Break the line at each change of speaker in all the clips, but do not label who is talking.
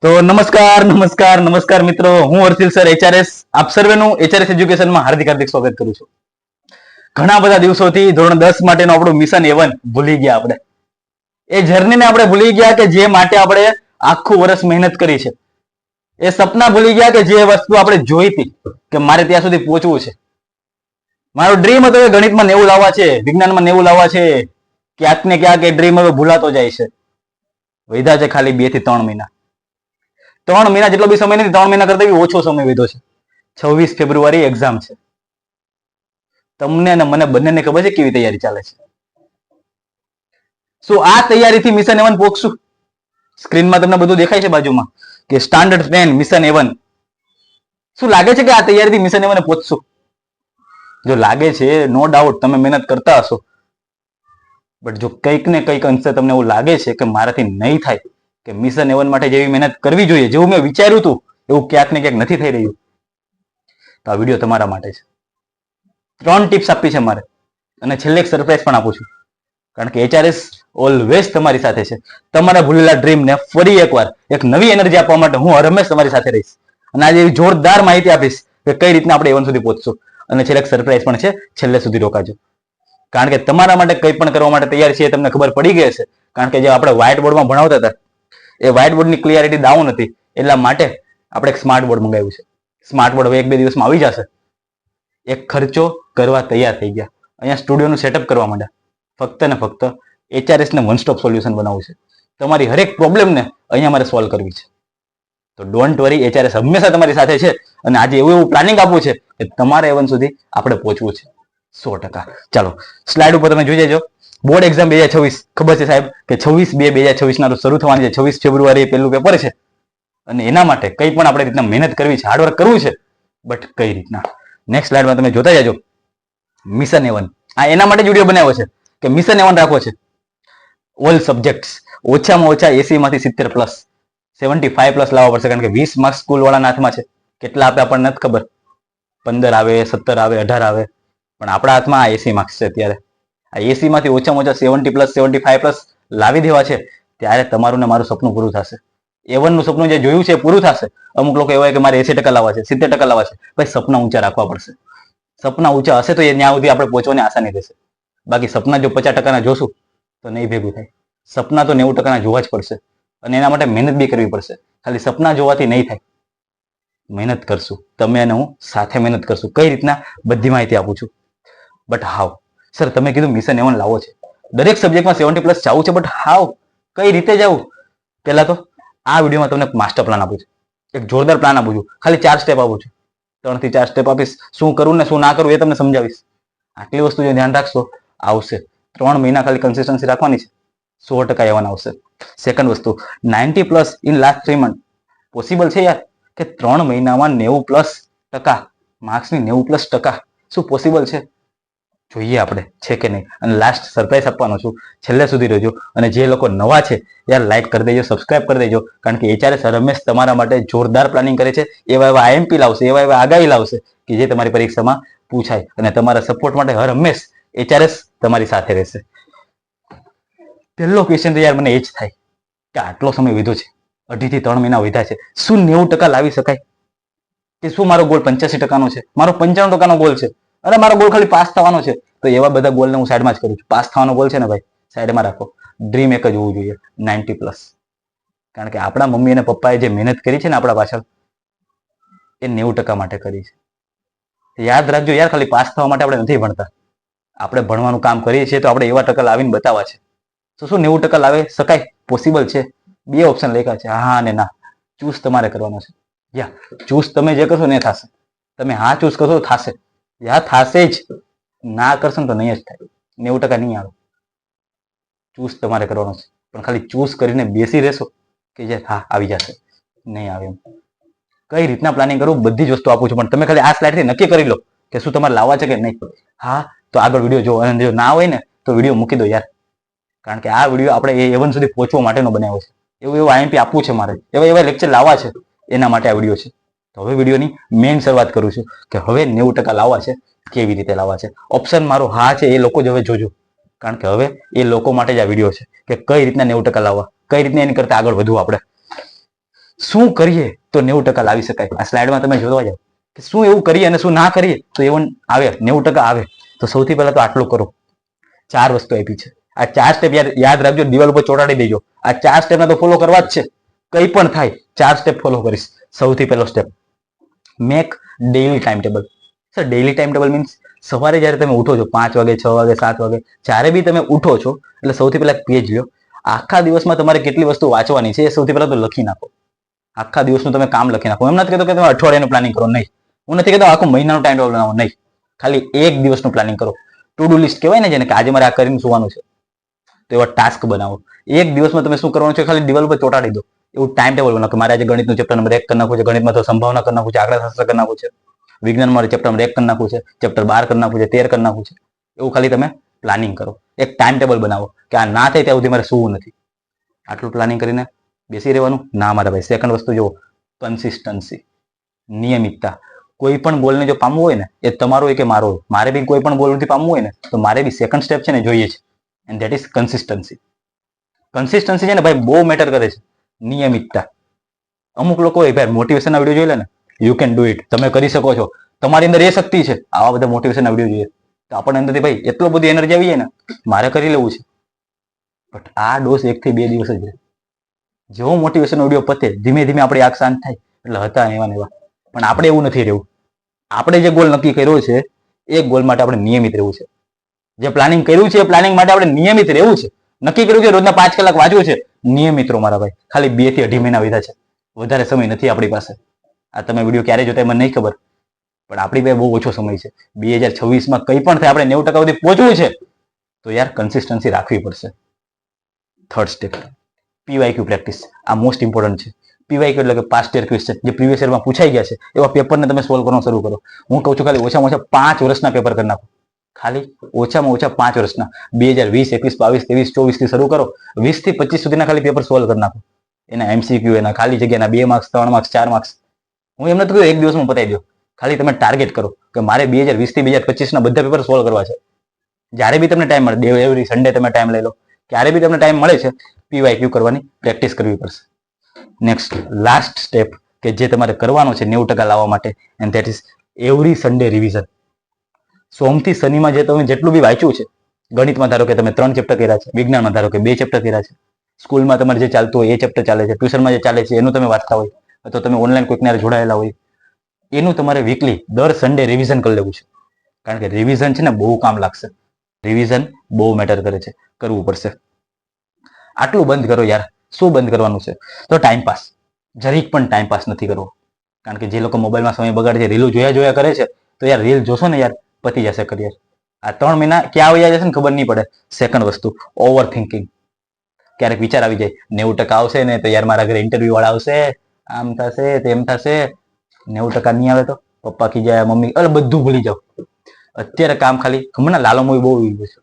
તો નમસ્કાર મિત્રો, હું હર્ષિલ સર એચઆરએસ આપ સર્વેનું એચઆરએસ એજ્યુકેશનમાં હાર્દિક સ્વાગત કરું છું. ઘણા બધા દિવસોથી ધોરણ 10 માટેનું આપણું મિશન A1 ભૂલી ગયા. આપણે એ જર્નીને આપણે ભૂલી ગયા કે જે માટે આપણે આખું વર્ષ મહેનત કરી છે. એ સપના ભૂલી ગયા કે જે વસ્તુ આપણે જોઈ હતી કે મારે ત્યાં સુધી પહોંચવું છે. મારો ડ્રીમ હતો કે ગણિતમાં 90 લાવવા છે, વિજ્ઞાનમાં 90 લાવવા છે. ક્યાંક ને ક્યાંક એ ડ્રીમ હવે ભૂલાતો જાય છે. વધ્યા છે ખાલી 2 થી 3 મહિના. 3 મહિના જેટલો બી સમય નથી, 3 મહિના કરતા બી ઓછો સમય વધ્યો છે. 26 ફેબ્રુઆરી એક્ઝામ છે. તમને અને મને બંનેને ખબર છે કેવી તૈયારી ચાલે છે. શું આ તૈયારીથી મિશન A1 પહોંચશું? સ્ક્રીનમાં તમને બધું દેખાય છે બાજુમાં કે સ્ટાન્ડર્ડ 10 મિશન A1. શું લાગે છે કે આ તૈયારીથી મિશન A1 પહોંચશું? જો લાગે છે, નો ડાઉટ તમે મહેનત કરતા હશો. બટ જો કંઈક ને કંઈક અંશે તમને એવું લાગે છે કે મારાથી નહીં થાય, કે મિશન A1 માટે જેવી મહેનત કરવી જોઈએ, જેવું મેં વિચાર્યું હતું એવું ક્યાંક ને ક્યાંક નથી થઈ રહ્યું, તો આ વિડીયો તમારા માટે છે. 3 ટિપ્સ આપી છે મારે, અને છેલ્લે એક સરપ્રાઈઝ પણ આપું છું. કારણ કે એચઆરએસ ઓલવેઝ તમારી સાથે છે. તમારા ભૂલેલા ડ્રીમને ફરી એકવાર એક નવી એનર્જી આપવા માટે હું હંમેશ તમારી સાથે રહીશ. અને આજે એવી જોરદાર માહિતી આપીશ કે કઈ રીતના આપણે A1 સુધી પહોંચશું. અને છેલ્લે એક સરપ્રાઈઝ પણ છે, છેલ્લે સુધી રોકાજો. કારણ કે તમારા માટે કંઈ પણ કરવા માટે તૈયાર છે એ તમને ખબર પડી ગઈ હશે. કારણ કે જે આપણે વ્હાઇટ બોર્ડમાં ભણાવતા હતા, એ વ્હાઇટ બોર્ડની ક્લિયરિટી ડાઉન હતી. એટલા માટે આપણે એક સ્માર્ટ બોર્ડ મંગાવ્યું છે. સ્માર્ટ બોર્ડ હવે 1-2 દિવસમાં આવી જશે. એક ખર્ચો કરવા તૈયાર થઈ ગયા. અહીંયા સ્ટુડિયોનું સેટઅપ કરવા માંડ્યા. ફક્ત ને ફક્ત એચઆરએસ ને વન સ્ટોપ સોલ્યુશન બનાવવું છે. તમારી હરેક પ્રોબ્લેમને અહીંયા મારે સોલ્વ કરવી છે. તો ડોન્ટ વરી, એચઆરએસ હંમેશા તમારી સાથે છે. અને આજે એવું પ્લાનિંગ આપવું છે કે તમારે A1 સુધી આપણે પહોંચવું છે 100%. ચાલો સ્લાઇડ ઉપર તમે જોઈ જજો. બોર્ડ એક્ઝામ 2026, ખબર છે સાહેબ કે 26/2/2026 ના રોજ શરૂ થવાની છે. 26 ફેબ્રુઆરી પહેલું પેપર છે. અને એના માટે કંઈ પણ આપણે રીતના મહેનત કરવી છે, હાર્ડવર્ક કરવું છે. બટ કઈ રીતના? નેક્સ્ટ સ્લાઇડમાં તમે જોતા જજો. મિશન A1, આ એના માટે જ વિડીયો બનાવ્યો છે કે મિશન A1 રાખવો છે. ઓલ સબ્જેક્ટ્સ ઓછામાં ઓછા 80 માંથી 70 પ્લસ, 75 પ્લસ લાવવા પડશે. કારણ કે 20 માર્ક્સ સ્કૂલ વાળાના હાથમાં છે. કેટલા આપે આપણને નથી ખબર. 15 આવે, 17 આવે, 18 આવે, પણ આપણા હાથમાં આ 80 માર્ક્સ છે. અત્યારે આ 80 માંથી ઓછામાં ઓછા 70 પ્લસ, 75 પ્લસ લાવી દેવા છે. ત્યારે તમારું ને મારું સપનું પૂરું થશે. A1 નું સપનું જે જોયું છે એ પૂરું થશે. અમુક લોકો એવા કે મારે 80% લાવવા છે, 70% લાવવા છે. ભાઈ સપના ઊંચા રાખવા પડશે. સપના ઊંચા હશે તો એ ત્યાં સુધી આપણે પહોંચવાની આસાની રહેશે. બાકી સપના જો 50% જોશું તો નહીં ભેગું થાય. સપના તો 90% જોવા જ પડશે. અને એના માટે મહેનત બી કરવી પડશે. ખાલી સપના જોવાથી નહીં થાય. મહેનત કરશું, તમે અને હું સાથે મહેનત કરશું. કઈ રીતના? બધી માહિતી આપું છું. બટ હાવ સર, તમે કીધું મિશન A1 લાવો છે, દરેક સબ્જેક્ટમાં 70 પ્લસ જવું છે, બટ હાવ, કઈ રીતે જવું? પહેલા તો આ વિડીયોમાં તમને માસ્ટર પ્લાન આપું છું. એક જોરદાર પ્લાન આપું છું. ખાલી 4 સ્ટેપ આપું છું. 3 થી 4 સ્ટેપ આપીશ. શું કરવું ને શું ના કરવું એ તમને સમજાવીશ. આટલી વસ્તુ જો ધ્યાન રાખશો, આવશે. 3 મહિના ખાલી કન્સિસ્ટન્સી રાખવાની છે, 100% A1 આવશે. સેકન્ડ વસ્તુ, 90 plus in last 3 month possible છે યાર? કે 3 મહિનામાં 90% માર્ક્સની 90% શું પોસિબલ છે? જોઈએ આપણે છે કે નહીં. અને લાસ્ટ સરપ્રાઈઝ આપવાનો છું, છેલ્લે સુધી રહેજો. અને જે લોકો નવા છે યાર, લાઈક કરી દેજો, સબસ્ક્રાઇબ કરી દેજો. કારણ કે એચઆરએસ રમેશ તમારા માટે જોરદાર પ્લાનિંગ કરે છે. એવા IMP લાવશે, એવા આગાહી લાવશે કે જે તમારી પરીક્ષામાં પૂછાય. અને તમારા સપોર્ટ માટે હંમેશ એચઆરએસ તમારી સાથે રહેશે. પહેલો ક્વેશ્ચન તો યાર મને એ જ થાય કે આટલો સમય વધ્યો છે, 2.5 થી 3 મહિના વધ્યા છે, શું 90% લાવી શકાય? કે શું મારો ગોલ 85%નો છે? મારો 95%નો ગોલ છે. અને મારો ગોલ ખાલી પાસ થવાનો છે. તો એવા બધા ગોલને હું સાઈડમાં જ કરું છું. પાસ થવાનો ગોલ છે ને ભાઈ, સાઈડમાં રાખો. ડ્રીમ એક જ હોવું જોઈએ, 90 પ્લસ. કારણ કે આપણા મમ્મી અને પપ્પાએ જે મહેનત કરી છે ને આપણા પાછળ, એ 90% માટે કરી છે. યાદ રાખજો યાર, ખાલી પાસ થવા માટે આપણે નથી ભણતા. આપણે ભણવાનું કામ કરીએ છીએ તો આપણે એવા ટકા લાવીને બતાવવા છે. તો શું 90% લાવી શકાય? પોસિબલ છે. 2 ઓપ્શન લખ્યા છે, હા અને ના. ચૂઝ તમારે કરવાનો છે. યા ચૂઝ તમે જે કરશો ને એ થશે. તમે હા ચૂઝ કરશો તો થશે. યા થશે જ. ના કરશો ને તો નહીં જ થાય. 90% નહીં આવે. ચૂઝ તમારે કરવાનો છે. પણ ખાલી ચૂઝ કરીને બેસી રહેશો કે જે હા આવી જશે, નહીં આવે. એમ કઈ રીતના પ્લાનિંગ કરવું બધી જ વસ્તુ આપું છું. પણ તમે ખાલી આ સ્લાઇડથી નક્કી કરી લો કે શું તમારે લાવવા છે કે નહીં. હા તો આગળ વિડીયો જો, અને જો ના હોય ને તો વિડીયો મૂકી દો યાર. કારણ કે આ વિડીયો આપણે A1 સુધી પહોંચવા માટેનો બનાવ્યો છે. એવું IMP આપવું છે મારે, એવા લેક્ચર લાવવા છે. એના માટે આ વિડીયો છે. તો હવે વિડીયોની મેઇન શરૂઆત કરું છું કે હવે 90% લાવવા છે, કેવી રીતે લાવવા છે. ઓપ્શન મારો હા છે, એ લોકો જ હવે જોજો. કારણ કે હવે એ લોકો માટે જ આ વિડીયો છે કે કઈ રીતના 90% લાવવા, કઈ રીતના એની કરતા આગળ વધવું આપણે. શું કરીએ તો 90% લાવી શકાય? આ સ્લાઇડમાં તમે જોવા જાવ કે શું એવું કરીએ અને શું ના કરીએ તો એવું આવે 90% આવે. તો સૌથી પહેલા તો આટલું કરો. 4 વસ્તુ આપી છે. આ 4 સ્ટેપ યાદ રાખજો, દિવાલ ઉપર ચોંટાડી દેજો. આ 4 સ્ટેપને તો ફોલો કરવા જ છે. કંઈ પણ થાય 4 સ્ટેપ ફોલો કરીશ. સૌથી પહેલો step, make daily time table. Sir daily time table means સવારે જ્યારે તમે ઉઠો છો 5 વાગે, 6 વાગે, 7 વાગે, જ્યારે બી તમે ઉઠો છો એટલે સૌથી પહેલા પેજ લ્યો. આખા દિવસમાં તમારે કેટલી વસ્તુ વાંચવાની છે એ સૌથી પહેલા તો લખી નાખો. આખા દિવસનું તમે કામ લખી નાખો. એમ નથી કહેતો કે તમે અઠવાડિયાનું પ્લાનિંગ કરો, નહીં. હું નથી કહેતો આખું મહિનાનું ટાઈમ ટેબલ બનાવો, નહીં. ખાલી એક દિવસનું પ્લાનિંગ કરો. ટુ ડુ લિસ્ટ કહેવાય ને જેને, કે આજે મારે આ કરીને સુવાનું છે, તો એવા ટાસ્ક બનાવો. એક દિવસમાં તમે શું કરવાનું છે ખાલી દિવાલ ઉપર ચોંટાડી દો. એવું ટાઈમ ટેબલ બનાવો કે મારે આજે ગણિતનું ચેપ્ટર નંબર 1 કરી નાખવું છે, ગણિતમાં તો સંભાવના કરી નાખવું છે, આંકડાશાસ્ત્ર કરી નાખવું છે, વિજ્ઞાન મારે ચેપ્ટર નંબર 1 કરી નાખવું છે, ચેપ્ટર 12 કરી નાખવું છે, 13 કરી નાખવું છે. એવું ખાલી તમે પ્લાનિંગ કરો. એક ટાઈમ ટેબલ બનાવો કે આ ના થાય ત્યાં સુધી મારે સુવું નથી. આટલું પ્લાનિંગ કરીને બેસી રહેવાનું ના મારા ભાઈ. સેકન્ડ વસ્તુ જુઓ, કન્સિસ્ટન્સી, નિયમિતતા. કોઈ પણ ગોલને જો પામવું હોય ને એ તમારો હોય કે મારો હોય, મારે બી કોઈ પણ ગોલથી પામવું હોય ને તો મારે બી સેકન્ડ સ્ટેપ છે ને જોઈએ છે, and that is consistency. Consistency છે ને ભાઈ બહુ મેટર કરે છે. નિયમિતતા. અમુક લોકો હોય ભાઈ મોટિવેશનના વિડીયો જોઈ લે ને, યુ કેન ડુ ઇટ, તમે કરી શકો છો, તમારી અંદર એ શક્તિ છે, આવા બધા મોટિવેશનના વિડીયો જોઈએ તો આપણને અંદરથી ભાઈ એટલો બધી એનર્જી આવી જાય ને, મારે કરી લેવું છે. બટ આ ડોઝ 1 થી 2 દિવસ જ રહે. જેવો મોટિવેશનનો વિડીયો પતે ધીમે ધીમે આપણી આંખ શાંત થાય એટલે હતા એવા ને એવા. પણ આપણે એવું નથી રહેવું. આપણે જે ગોલ નક્કી કર્યો છે એ ગોલ માટે આપણે નિયમિત રહેવું છે. જે પ્લાનિંગ કર્યું છે એ પ્લાનિંગ માટે આપણે નિયમિત રહેવું છે. નક્કી કર્યું છે રોજના 5 કલાક વાંચવું છે, નિયમિત રહો મારા ભાઈ. ખાલી 2 થી 2.5 મહિના વિધા છે, વધારે સમય નથી આપણી પાસે. આ તમે વિડીયો ક્યારે જોતા મને નહીં ખબર, પણ આપણી પાસે બહુ ઓછો સમય છે. 2026માં કંઈ પણ થાય આપણે 90% સુધી પહોંચવું છે તો યાર કન્સિસ્ટન્સી રાખવી પડશે. Third step, PYQ practice. આ મોસ્ટ ઇમ્પોર્ટન્ટ છે. પીવાયક્યુ એટલે કે પાસ્ટ યર ક્વેશ્ચન જે પ્રીવિયસ યરમાં પૂછાઈ ગયા છે એવા પેપરને તમે સોલ્વ કરવાનું શરૂ કરો. હું કહું છું ખાલી ઓછામાં ઓછા 5 વર્ષના પેપર કરી નાખો. ખાલી ઓછામાં ઓછા 5 વર્ષના 2020, 21, 22, 23, 24 થી શરૂ કરો. 20 થી 25 સુધીના ખાલી પેપર સોલ્વ કરી નાખો. એના MCQ, એના ખાલી જગ્યાના 2 માર્ક્સ, 3 માર્ક્સ, 4 માર્ક્સ. હું એમ નથી કહ્યું એક દિવસમાં પતાવી દો. ખાલી તમે ટાર્ગેટ કરો કે મારે 2020 થી 2025ના બધા પેપર સોલ્વ કરવા છે. જ્યારે બી તમને ટાઈમ મળે, એવરી સન્ડે તમે ટાઈમ લઈ લો, ક્યારે બી તમને ટાઈમ મળે છે, પીવાયક્યુ કરવાની પ્રેક્ટિસ કરવી પડશે. નેક્સ્ટ લાસ્ટ સ્ટેપ કે જે તમારે કરવાનો છે 90% લાવવા માટે, and that is every Sunday revision. સોમથી શનિમાં જે તમે જેટલું બી વાંચ્યું છે, ગણિતમાં ધારો કે તમે 3 ચેપ્ટર કર્યા છે, વિજ્ઞાનમાં ધારો કે 2 ચેપ્ટર કર્યા છે, સ્કૂલમાં તમારે જે ચાલતું હોય એ ચેપ્ટર ચાલે છે, ટ્યુશનમાં જે ચાલે છે એનું તમે વાંચતા હોય, અથવા તમે ઓનલાઈન કોઈકને જોડાયેલા હોય, એનું તમારે વીકલી દર સન્ડે રિવિઝન કરી લેવું છે. કારણ કે રિવિઝન છે ને બહુ કામ લાગશે. રિવિઝન બહુ મેટર કરે છે, કરવું પડશે. આટલું બંધ કરો યાર. શું બંધ કરવાનું છે? તો ટાઈમપાસ. જરીક પણ ટાઈમપાસ નથી કરવો. કારણ કે જે લોકો મોબાઈલમાં સમય બગાડે છે, રીલો જોયા કરે છે, તો યાર રીલ જોશો ને યાર પતી જશે કરિયર. આ 3 મહિના ક્યાં વયા જશે ને ખબર નહીં પડે. સેકન્ડ વસ્તુ, ઓવર થિંકિંગ. ક્યારેક વિચાર આવી જાય 90% આવશે ને તો યાર મારા ઘરે ઇન્ટરવ્યુ વાળા આવશે, આમ થશે તેમ થશે. 90% નહીં આવે તો પપ્પા ખીજાય, મમ્મી, અરે બધું ભૂલી જાઓ. અત્યારે કામ ખાલી, ખબર ને લાલા મૂવી બહુ વિડીયો છે.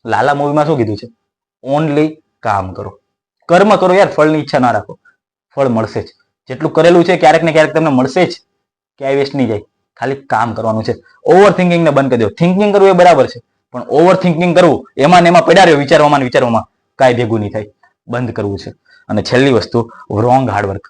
લાલા મૂવીમાં શું કીધું છે? ઓનલી કામ કરો, કર્મ કરો યાર. ફળની ઈચ્છા ના રાખો, ફળ મળશે જ. જેટલું કરેલું છે ક્યારેક ને ક્યારેક તમને મળશે જ, ક્યાંય વેસ્ટ નહીં જાય. ખાલી કામ કરવાનું છે. ઓવર થિંકિંગ ને બંધ કરી દો. થિંકિંગ કરવું એ બરાબર છે, પણ ઓવર થિંકિંગ કરવું, એમાં ને એમાં પડ્યા રહ્યો વિચારવામાં કાંઈ ભેગું નહીં થાય. બંધ કરવું છે. અને છેલ્લી વસ્તુ, રોંગ હાર્ડવર્ક.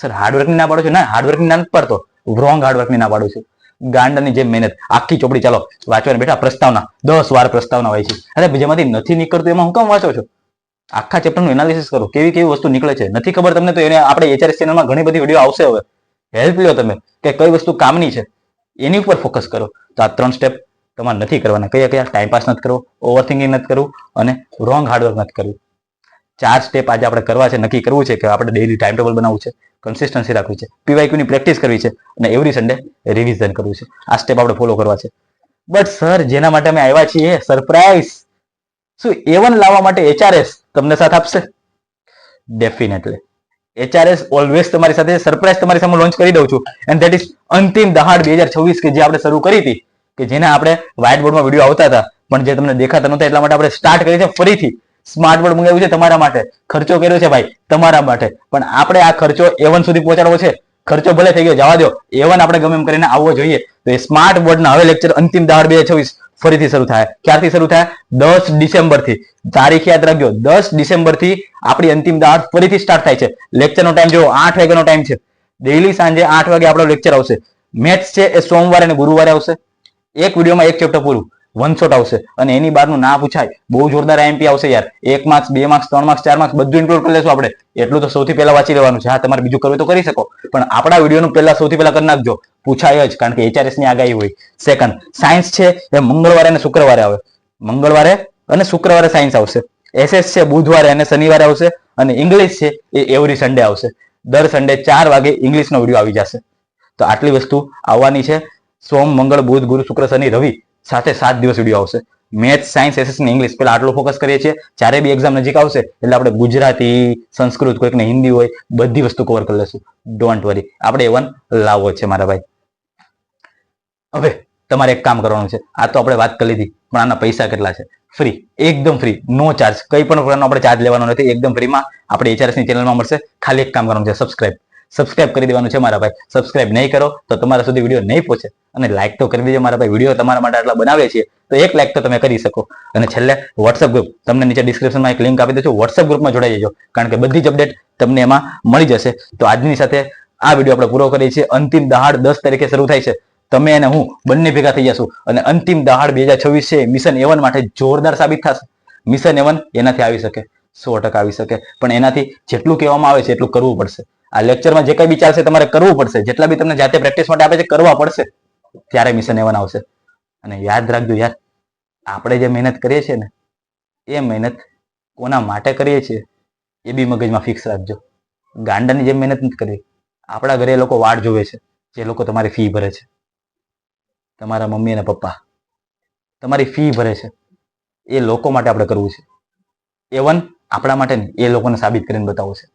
સર હાર્ડવર્કની ના પાડો છો? ના, હાર્ડવર્કની ના નથી પાડતો, રોંગ હાર્ડવર્કની ના પાડું છું. ગાંડાની જેમ મહેનત. આખી ચોપડી ચાલો વાંચવાને બેઠા, પ્રસ્તાવના 10 વાર પ્રસ્તાવના વાંચી. અરે જેમાંથી નથી નીકળતું એમાં હું કામ વાંચો છો? આખા ચેપ્ટરનું એનાલિસિસ કરો, કેવી કેવી વસ્તુ નીકળે છે. નથી ખબર તમને તો એને આપણે HRS ચેનલમાં ઘણી બધી વિડીયો આવશે. હવે હેલ્પ લ્યો તમે કે કઈ વસ્તુ કામની છે, એની ઉપર ફોકસ કરો. તો આ 3 સ્ટેપ તમારે નથી કરવાના. કયા? ટાઈમપાસ નથી કરવો, ઓવર થિંકિંગ નથી કરવું, અને રોંગ હાર્ડવર્ક નથી કરવું. 4 સ્ટેપ આજે આપણે કરવા છે, નક્કી કરવું છે કે આપણે ડેઈલી ટાઈમ ટેબલ બનાવવું છે, કન્સિસ્ટન્સી રાખવી છે, પીવાયક્યુની પ્રેક્ટિસ કરવી છે, અને એવરી સન્ડે રિવિઝન કરવું છે. આ સ્ટેપ આપણે ફોલો કરવા છે. બટ સર જેના માટે અમે આવ્યા છીએ સરપ્રાઈઝ, શું A1 લાવવા માટે HRS તમને સાથ આપશે? ડેફિનેટલી. HRS ઓલવેઝ તમારી સાથે. સરપ્રાઈઝ તમારી સામે લોન્ચ કરી દઉં છું, એન્ડ ધેટ ઇઝ અંતિમ દહાડ 2026 કે જે આપણે શરૂ કરી હતી, કે જેને આપણે વ્હાઇટ બોર્ડમાં વિડીયો આવતા હતા પણ જે તમને દેખાતા નહોતા, એટલા માટે આપણે સ્ટાર્ટ કરી છે ફરીથી. સ્માર્ટ બોર્ડ મંગાવ્યું છે તમારા માટે, ખર્ચો કર્યો છે ભાઈ તમારા માટે, પણ આપણે આ ખર્ચો A1 સુધી પહોંચાડવો છે. ખર્ચો ભલે થઈ ગયો, જવા દો, A1 આપણે ગમે એમ કરીને આવવો જોઈએ. તો એ સ્માર્ટ બોર્ડના હવે લેક્ચર અંતિમ દહાડ 2026 ફરીથી શરૂ થાય. ક્યારથી શરૂ થાય? 10 ડિસેમ્બરથી. તારીખ યાદ રાખજો, 10 ડિસેમ્બરથી આપણી અંતિમ દહાડ ફરીથી સ્ટાર્ટ થાય છે. લેક્ચરનો ટાઈમ જો 8 વાગ્યાનો ટાઈમ છે. ડેઈલી સાંજે 8 વાગે આપણો લેક્ચર આવશે. મેથ્સ છે એ સોમવારે અને ગુરુવારે આવશે. એક વિડીયોમાં એક ચેપ્ટર પૂરું, 1 શોટ આવશે. અને એની બહારનું ના પૂછાય, બહુ જોરદાર આઈએમપી આવશે યાર. 1 માર્ક્સ, 2 માર્ક્સ, 3 માર્ક્સ, 4 માર્ક્સ બધું ઇન્ક્લુડ કરી લેશું આપણે. એટલું તો સૌથી પહેલા વાંચી લેવાનું છે. હા, તમારે બીજું કરવું તો કરી શકો, પણ આપણા વિડીયોનું પહેલા સૌથી પહેલા કરી નાખજો. પૂછાય જ, કારણ કે HRS ની આગાહી હોય. સેકન્ડ, સાયન્સ છે એ મંગળવારે અને શુક્રવારે આવે. મંગળવારે અને શુક્રવારે સાયન્સ આવશે. SS છે બુધવારે અને શનિવારે આવશે. અને ઇંગ્લિશ છે એ એવરી સન્ડે આવશે. દર સન્ડે 4 વાગે ઇંગ્લિશનો વિડીયો આવી જશે. તો આટલી વસ્તુ આવવાની છે. સોમ, મંગળ, બુધ, ગુરુ, શુક્ર, શનિ, રવિ સાથે 7 દિવસ વિડીયો આવશે. મેથ્સ, સાયન્સ, SS ને ઇંગ્લિશ પેલા આટલું ફોકસ કરીએ છીએ. જ્યારે બી એક્ઝામ નજીક આવશે એટલે આપણે ગુજરાતી, સંસ્કૃત, કોઈકને હિન્દી હોય, બધી વસ્તુ કવર કરી લેશું. ડોન્ટ વરી, આપણે A1 લાવવો છે મારા ભાઈ. હવે તમારે એક કામ કરવાનું છે. આ તો આપણે વાત કરી લીધી, પણ આના પૈસા કેટલા છે? ફ્રી, એકદમ ફ્રી, નો ચાર્જ. કઈ પણ પ્રકારનો આપણે ચાર્જ લેવાનો નથી. એકદમ ફ્રીમાં આપણે HRS ની ચેનલમાં મળશે. ખાલી એક કામ કરવાનું છે, સબસ્ક્રાઇબ કરી દેવાનું છે મારા ભાઈ. સબસ્ક્રાઇબ નહીં કરો તો તમારા સુધી વિડીયો નહીં પહોંચે. અને લાઈક તો કરી દેજો મારા ભાઈ. વિડીયો તમારા માટે આટલા બનાવીએ છીએ તો એક લાઈક તો તમે કરી શકો. અને છેલ્લે વોટ્સઅપ ગ્રુપ, તમને નીચે ડિસ્ક્રિપ્શનમાં એક લિંક આપી દઉં છું. વોટ્સઅપ ગ્રુપમાં જોડાઈ જજો, કારણ કે બધી જ અપડેટ તમને એમાં મળી જશે. તો આજની સાથે આ વિડીયો આપણે પૂરો કરીએ છીએ. અંતિમ દહાડ 10 તારીખે શરૂ થાય છે. તમે અને હું બંને ભેગા થઈ જશું અને અંતિમ દહાડ 2026 છે મિશન A1 માટે જોરદાર સાબિત થશે. મિશન A1 એનાથી આવી શકે, 100% આવી શકે, પણ એનાથી જેટલું કહેવામાં આવે છે એટલું કરવું પડશે. આ લેક્ચરમાં જે કંઈ બી ચાલશે તમારે કરવું પડશે. જેટલા બી તમને જાતે પ્રેક્ટિસ માટે આપે છે કરવા પડશે, ત્યારે મિશન A1 આવશે. અને યાદ રાખજો યાર, આપણે જે મહેનત કરીએ છીએ ને એ મહેનત કોના માટે કરીએ છીએ એ બી મગજમાં ફિક્સ રાખજો. ગાંડાની જેમ મહેનત નથી કરવી. આપણા ઘરે એ લોકો વાટ જોવે છે, જે લોકો તમારી ફી ભરે છે. તમારા મમ્મી અને પપ્પા તમારી ફી ભરે છે, એ લોકો માટે આપણે કરવું છે. A1 આપણા માટે નહીં, એ લોકોને સાબિત કરીને બતાવવું છે.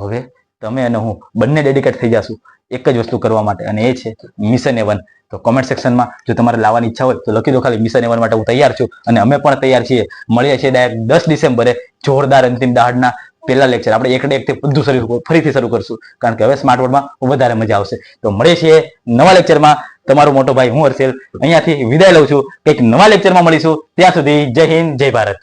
હવે તમે અને હું બંને ડેડિકેટ થઈ જશું એક જ વસ્તુ કરવા માટે, અને એ છે મિશન A1. તો કોમેન્ટ સેક્શનમાં જો તમારે લાવવાની ઈચ્છા હોય તો લખી દો ખાલી મિશન A1 માટે હું તૈયાર છું. અને અમે પણ તૈયાર છીએ. મળીએ છીએ ડાયરેક્ટ 10 ડિસેમ્બરે જોરદાર અંતિમ દહાડના પહેલા લેક્ચર. આપણે એક થી બધું ફરીથી શરૂ કરશું, કારણ કે હવે સ્માર્ટ બોર્ડમાં વધારે મજા આવશે. તો મળીએ છીએ નવા લેક્ચરમાં. તમારો મોટો ભાઈ હું હર્ષેલ અહીંયાથી વિદાય લઉં છું. કંઈક નવા લેક્ચરમાં મળીશું. ત્યાં સુધી જય હિન્દ, જય ભારત.